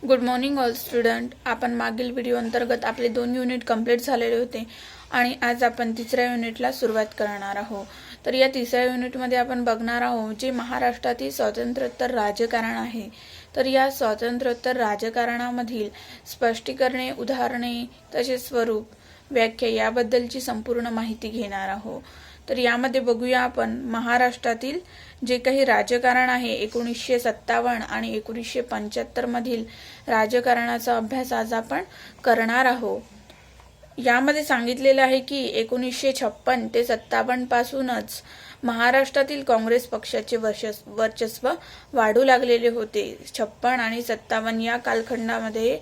Good morning all student. आपण मागील video अंतर्गत आपले 2 युनिट कंप्लीट झालेले होते आणि आज आपण तिसऱ्या युनिटला सुरुवात करणार आहोत. तर या तिसऱ्या युनिटमध्ये आपण बघणार आहोत जे महाराष्ट्रातील स्वातंत्र्योत्तर राजकारण आहे. तर या स्वातंत्र्योत्तर राजकारणामधील स्पष्टीकरणे, उदाहरणे तसेच स्वरूप, व्याख्या याबद्दलची संपूर्ण माहिती घेणार आहोत. तर यामध्ये बघूया आपण महाराष्ट्रातील जे काही राजकारण आहे 1957 आणि 1975 मधील राजकारणाचा अभ्यास आज आपण करणार आहोत. यामध्ये सांगितलेलं आहे की 1956 ते 57 पासूनच महाराष्ट्रातील काँग्रेस पक्षाचे वर्चस्व वाढू लागलेले होते. 56 आणि 57 या कालखंडामध्ये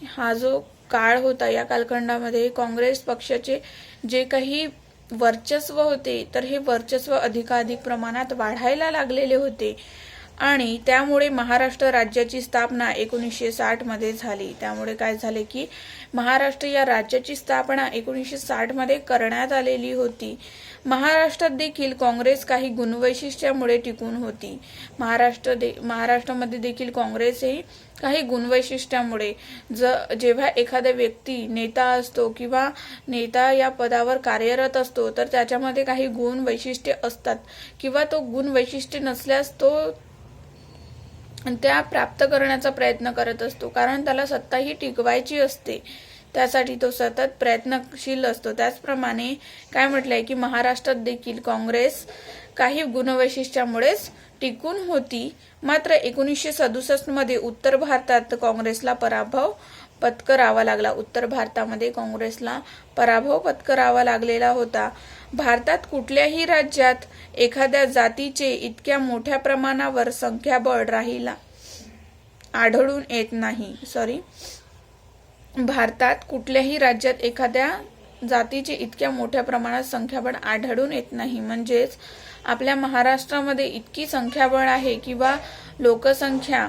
हा जो काळ होता, या कालखंडामध्ये काँग्रेस पक्षाचे जे काही वर्चस्व होते तर हे वर्चस्व अधिकाधिक प्रमाणात वाढायला लागलेले होते आणि त्यामुळे महाराष्ट्र राज्याची स्थापना 1960 मध्ये झाली. त्यामुळे काय झाले की महाराष्ट्र या राज्याची स्थापना 1960 मध्ये करण्यात आलेली होती. महाराष्ट्रात देखील काँग्रेस काही गुणवैशिष्ट्यामुळे टिकून होती. महाराष्ट्रामध्ये देखील काँग्रेस ही काही गुणवैशिष्ट्यामुळे जेव्हा एखादा व्यक्ती नेता असतो किंवा नेता या पदावर कार्यरत असतो तर त्याच्यामध्ये काही गुण वैशिष्ट्ये असतात किंवा तो गुण वैशिष्ट्य नसल्यास तो त्या प्राप्त करण्याचा प्रयत्न करत असतो, कारण त्याला सत्ता ही टिकवायची असते. त्यासाठी तो सतत प्रयत्नशील असतो. त्याचप्रमाणे काय म्हटलंय की महाराष्ट्रात देखील काँग्रेस काही गुणवैशिष्ट्यामुळेच टिकून होती. मात्र 1967 मध्ये उत्तर भारतात काँग्रेसला पराभव पत्करावा लागला. उत्तर भारतामध्ये काँग्रेसला पराभव पत्करावा लागलेला होता. भारतात कुठल्याही राज्यात एखाद्या जातीचे इतक्या मोठ्या प्रमाणावर संख्याबळ आढळून येत नाही. भारतात कुठल्याही राज्यात एखाद्या जातीचे इतक्या मोठ्या प्रमाणात संख्याबळ आढळून येत नाही. म्हणजेच आपल्या महाराष्ट्रामध्ये इतकी संख्याबळ आहे किंवा लोकसंख्या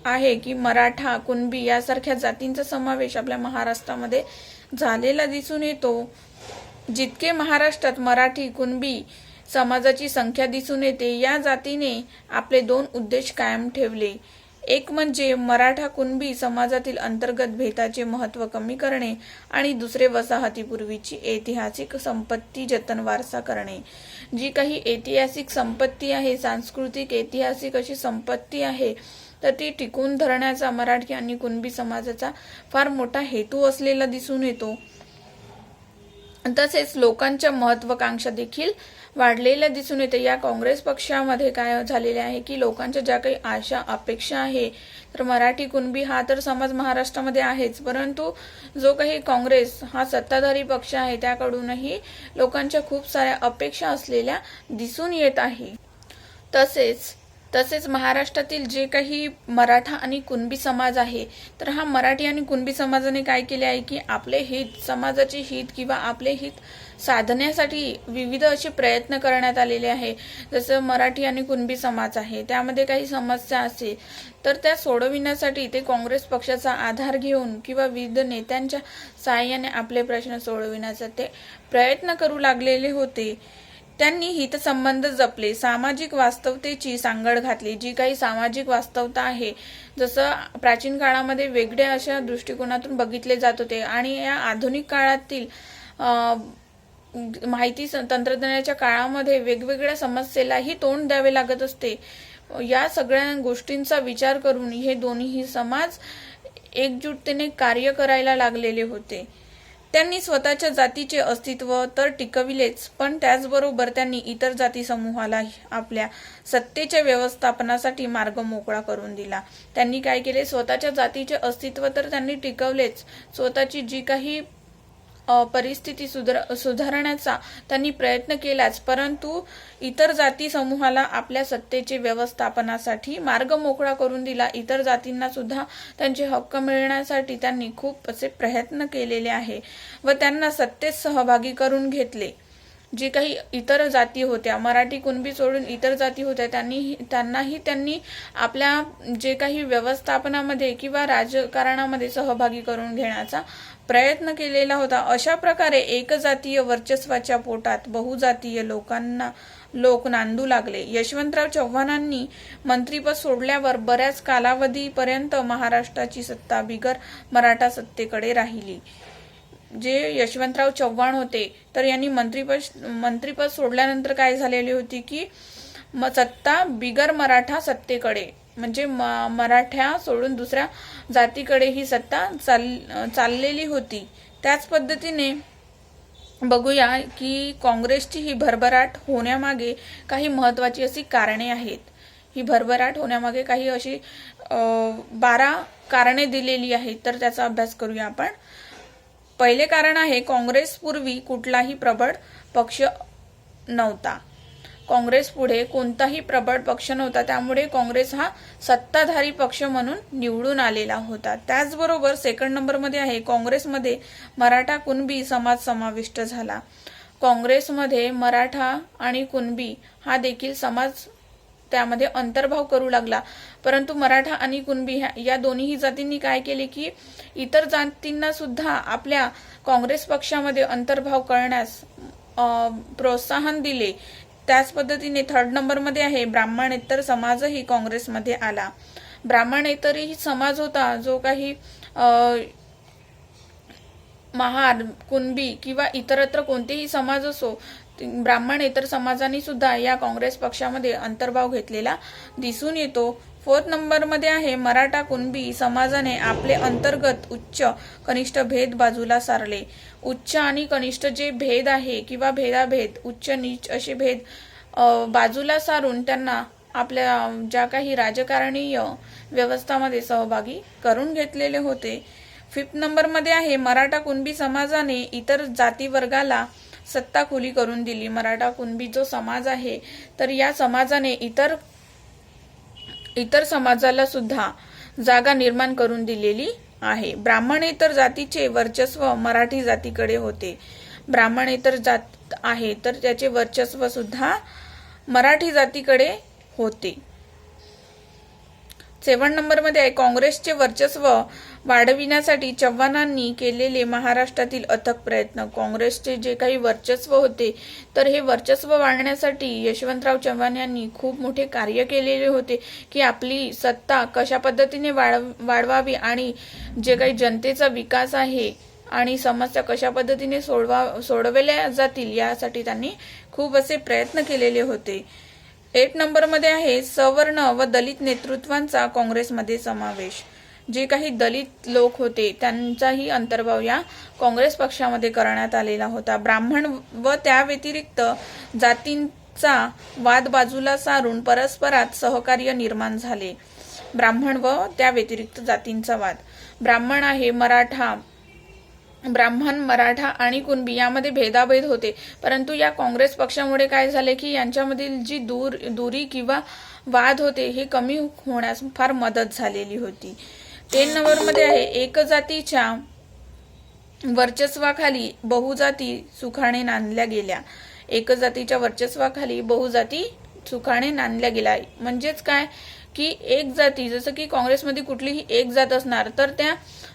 आहे की मराठा, कुणबी यासारख्या जातींचा समावेश आपल्या महाराष्ट्रामध्ये झालेला दिसून येतो. जितके महाराष्ट्रात मराठी, कुणबी समाजाची संख्या दिसून येते, या जातीने आपले 2 उद्देश कायम ठेवले. एक म्हणजे मराठा कुणबी समाजातील अंतर्गत भेदाचे महत्त्व कमी करणे आणि दुसरे वसाहतीपूर्वीची ऐतिहासिक संपत्ती जतन वारसा करणे. जी काही ऐतिहासिक संपत्ती आहे, सांस्कृतिक ऐतिहासिक अशी संपत्ती आहे, तर ती टिकून धरण्याचा मराठी आणि कुणबी समाजाचा फार मोठा हेतू असलेला दिसून येतो. तसेच लोकांच्या महत्वाकांक्षा देखील वाढलेल्या दिसून येते. या काँग्रेस पक्षामध्ये काय झालेले आहे की लोकांच्या ज्या काही आशा अपेक्षा आहे, तर मराठी, कुणबी हा तर समाज महाराष्ट्रामध्ये आहेच, परंतु जो काही काँग्रेस हा सत्ताधारी पक्ष आहे त्याकडूनही लोकांच्या खूप साऱ्या अपेक्षा असलेल्या दिसून येत आहे. तसेच महाराष्ट्रातील जे काही मराठा आणि कुणबी समाज आहे, तर हा मराठी आणि कुणबी समाजाने काय केले आहे की आपले हित, समाजाचे हित किंवा आपले हित साधण्यासाठी विविध असे प्रयत्न करण्यात आलेले आहे. जसं मराठी आणि कुणबी समाज आहे, त्यामध्ये काही समस्या असेल तर त्या सोडविण्यासाठी ते काँग्रेस पक्षाचा आधार घेऊन किंवा विविध नेत्यांच्या सहाय्याने आपले प्रश्न सोडविण्याचा ते प्रयत्न करू लागलेले होते. त्यांनी हितसंबंध जपले, सामाजिक वास्तवतेची सांगड घातली. जी काही सामाजिक वास्तवता आहे, जसं प्राचीन काळामध्ये वेगळ्या अशा दृष्टिकोनातून बघितले जात होते आणि या आधुनिक काळातील माहिती तंत्रज्ञानाच्या काळामध्ये वेगवेगळ्या समस्येलाही तोंड द्यावे लागत असते. या सगळ्या गोष्टींचा विचार करून हे दोन्ही समाज एकजुटतेने कार्य करायला लागलेले होते. त्यांनी स्वतःच्या जातीचे अस्तित्व तर टिकविलेच, पण त्याचबरोबर त्यांनी इतर जाती समूहाला आपल्या सत्तेच्या व्यवस्थापनासाठी मार्ग मोकळा करून दिला. त्यांनी काय केले, स्वतःच्या जातीचे अस्तित्व तर त्यांनी टिकवलेच, स्वतःची जी काही परिस्थिती सुधारण्याचा त्यांनी प्रयत्न केलाच, परंतु इतर जाती समूहाला आपल्या सत्तेचे व्यवस्थापनासाठी मार्ग मोकळा करून दिला. इतर जातींना सुद्धा त्यांचे हक्क मिळण्यासाठी त्यांनी खूप असे प्रयत्न केलेले आहे व त्यांना सत्तेत सहभागी करून घेतले. जी काही इतर जाती होत्या, मराठी, कुणबी सोडून इतर जाती होत्या, त्यांनाही त्यांनी आपल्या जे काही व्यवस्थापनामध्ये किंवा राजकारणामध्ये सहभागी करून घेण्याचा प्रयत्न केलेला होता. अशा प्रकारे एकजातीय वर्चस्वाच्या पोटात बहुजातीय लोकांना लोक नांदू लागले. यशवंतराव चव्हाणांनी मंत्रीपद सोडल्यावर बऱ्याच कालावधीपर्यंत महाराष्ट्राची सत्ता बिगर मराठा सत्तेकडे राहिली. जे यशवंतराव चव्हाण होते तर यांनी मंत्रीपद सोडल्यानंतर काय झालेली होती की सत्ता बिगर मराठा सत्तेकडे, म्हणजे मराठा सोडून दुसऱ्या जातीकडे ही सत्ता चाललेली होती. त्याच पद्धतीने बघूया की काँग्रेसची ही भरभराट होण्यामागे काही महत्त्वाची अशी कारणे आहेत. ही भरभराट होण्यामागे काही अशी 12 कारणे दिलेली आहेत, तर त्याचा अभ्यास करूया आपण. पहिले कारण आहे, काँग्रेस पूर्वी कुठलाही प्रबळ पक्ष नव्हता. काँग्रेस पुढे कोणताही प्रबळ पक्ष नव्हता, त्यामुळे काँग्रेस हा सत्ताधारी पक्ष म्हणून निवडून आलेला होता. त्याचबरोबर सेकंड नंबरमध्ये आहे, काँग्रेसमध्ये मराठा कुणबी समाज समाविष्ट झाला. काँग्रेसमध्ये मराठा आणि कुणबी हा देखील समाज त्यामध्ये अंतर्भाव करू लागला. परंतु मराठा आणि कुणबी या दोन्ही जातींनी काय केले की इतर जातींना सुद्धा आपल्या काँग्रेस पक्षामध्ये अंतर्भाव करण्यास प्रोत्साहन दिले. त्याच पद्धतीने थर्ड नंबरमध्ये आहे, ब्राह्मणेतर समाजही काँग्रेसमध्ये आला. ब्राह्मणेतरही समाज होता, जो काही महार, कुणबी किंवा इतरत्र कोणतेही समाज असो, ब्राह्मणेतर समाजांनी सुद्धा या काँग्रेस पक्षामध्ये अंतर्भाव घेतलेला दिसून येतो. फोर्थ नंबरमध्ये आहे, मराठा कुणबी समाजाने आपले अंतर्गत उच्च कनिष्ठ भेद बाजूला सारले. उच्च आणि कनिष्ठ जे भेद आहे किंवा भेदाभेद, उच्च नीच असे भेद बाजूला सारून त्यांना आपल्या ज्या काही राजकारणीय व्यवस्थामध्ये सहभागी करून घेतलेले होते. फिफ्थ नंबरमध्ये आहे, मराठा कुणबी समाजाने इतर जाती वर्गाला सत्ता खुली करून दिली. मराठा कुणबी जो समाज आहे तर या समाजाने इतर समाजाला सुद्धा जागा निर्माण करून दिलेली आहे. ब्राह्मणेतर जातीचे वर्चस्व मराठी जातीकडे होते. ब्राह्मणेतर जात आहे तर त्याचे वर्चस्व सुद्धा मराठी जातीकडे होते. 7 नंबरमध्ये आहे, काँग्रेसचे वर्चस्व वाढविण्यासाठी चव्हाणांनी केलेले महाराष्ट्रातील अथक प्रयत्न. काँग्रेसचे जे काही वर्चस्व होते तर हे वर्चस्व वाढवण्यासाठी यशवंतराव चव्हाण यांनी खूप मोठे कार्य केलेले होते की आपली सत्ता कशा पद्धतीने वाढवावी आणि जे काही जनतेचा विकास आहे आणि समस्या कशा पद्धतीने सोडवल्या जातील यासाठी त्यांनी खूप असे प्रयत्न केलेले होते. 8 नंबरमध्ये आहे, सवर्ण व दलित नेतृत्वांचा काँग्रेसमध्ये समावेश. जे काही दलित लोक होते त्यांचाही अंतर्भाव या काँग्रेस पक्षामध्ये करण्यात आलेला होता. ब्राह्मण व त्या व्यतिरिक्त जातींचा वाद बाजूला सारून परस्परात सहकार्य निर्माण झाले. ब्राह्मण व त्या व्यतिरिक्त जातींचा वाद. ब्राह्मण, मराठा आणि कुणबी यामध्ये भेदाभेद होते, परंतु या काँग्रेस पक्षामुळे काय झाले की यांच्यामधील जी दुरी किंवा वाद होते हे कमी होण्यास फार मदत झालेली होती. 10 नंबरमध्ये आहे, एकजातीच्या वर्चस्वाखाली बहुजाती सुखाने नांदल्या गेल्या. एकजातीच्या वर्चस्वाखाली बहुजाती सुखाने नांदल्या गेल्या म्हणजेच काय की एक जाती, जसं की काँग्रेसमध्ये कुठलीही एक जात असणार तर त्या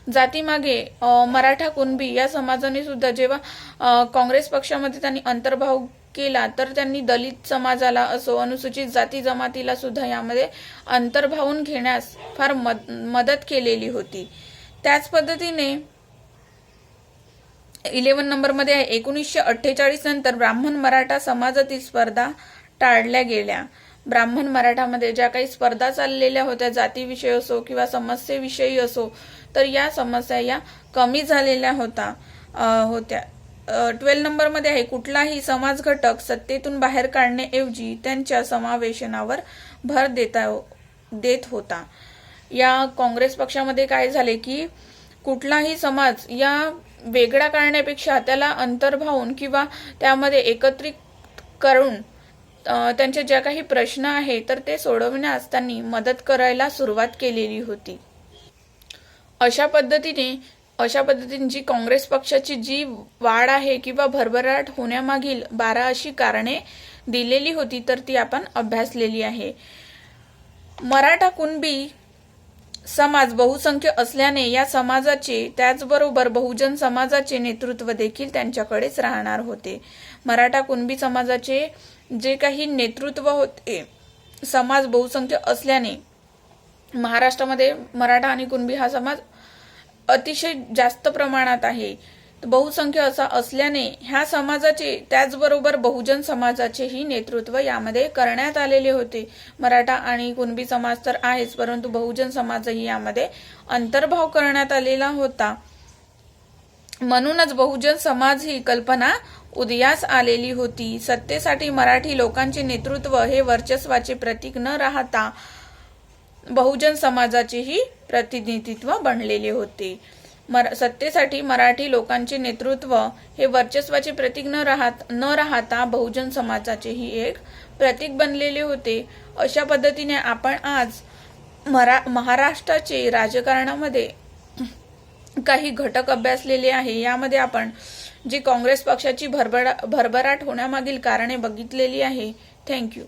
जातीमागे मराठा कुणबी या समाजाने सुद्धा जेव्हा काँग्रेस पक्षामध्ये त्यांनी अंतर्भाव केला तर त्यांनी दलित समाजाला असो, अनुसूचित जाती जमातीला सुद्धा यामध्ये अंतर्भावून घेण्यास फार मदत केलेली होती. त्याच पद्धतीने 11 नंबरमध्ये आहे, 1948 नंतर ब्राह्मण मराठा समाजातील स्पर्धा टाळल्या गेल्या. ब्राह्मण मराठामध्ये ज्या काही स्पर्धा चाललेल्या होत्या, जातीविषयी असो किंवा समस्येविषयी असो, तर या समस्या या कमी झालेल्या होत्या. 12 नंबरमध्ये आहे, कुठलाही समाज घटक सत्तेतून बाहेर काढण्याऐवजी त्यांच्या समावेशनावर भर देत होता. या काँग्रेस पक्षामध्ये काय झाले की कुठलाही समाज या वेगळा काढण्यापेक्षा त्याला अंतर्भावून किंवा त्यामध्ये एकत्रित करून त्यांचे ज्या काही प्रश्न आहेत तर ते सोडवण्यास त्यांनी मदत करायला सुरुवात केलेली होती. अशा पद्धतीने जी काँग्रेस पक्षाची जी वाढ आहे किंवा भरभराट होण्यामागील 12 अशी कारणे दिलेली होती तर ती आपण अभ्यासलेली आहे. मराठा कुणबी समाज बहुसंख्य असल्याने या समाजाचे त्याचबरोबर बहुजन समाजाचे नेतृत्व देखील त्यांच्याकडेच राहणार होते. मराठा कुणबी समाजाचे जे काही नेतृत्व होते, समाज बहुसंख्य असल्याने महाराष्ट्रामध्ये मराठा आणि कुणबी हा समाज अतिशय जास्त प्रमाणात आहे. बहुसंख्य असा असल्याने ह्या समाजाचे त्याचबरोबर बहुजन समाजाचेही नेतृत्व यामध्ये करण्यात आलेले होते. मराठा आणि कुणबी समाज तर आहेच, परंतु बहुजन समाजही यामध्ये अंतर्भाव करण्यात आलेला होता. म्हणूनच बहुजन समाज ही कल्पना उदयास आलेली होती. सत्तेसाठी मराठी लोकांचे नेतृत्व हे वर्चस्वाचे प्रतीक न राहता बहुजन समाजाचेही प्रतिनिधित्व बनलेले होते. सत्तेसाठी मराठी लोकांचे नेतृत्व हे वर्चस्वाचे प्रतीक न राहता बहुजन समाजाचेही एक प्रतीक बनलेले होते. अशा पद्धतीने आपण आज महाराष्ट्राचे राजकारणामध्ये काही घटक अभ्यासलेले आहे. यामध्ये आपण जी काँग्रेस पक्षाची भरभराट होण्यामागील कारणे बघितलेली आहे. थँक्यू.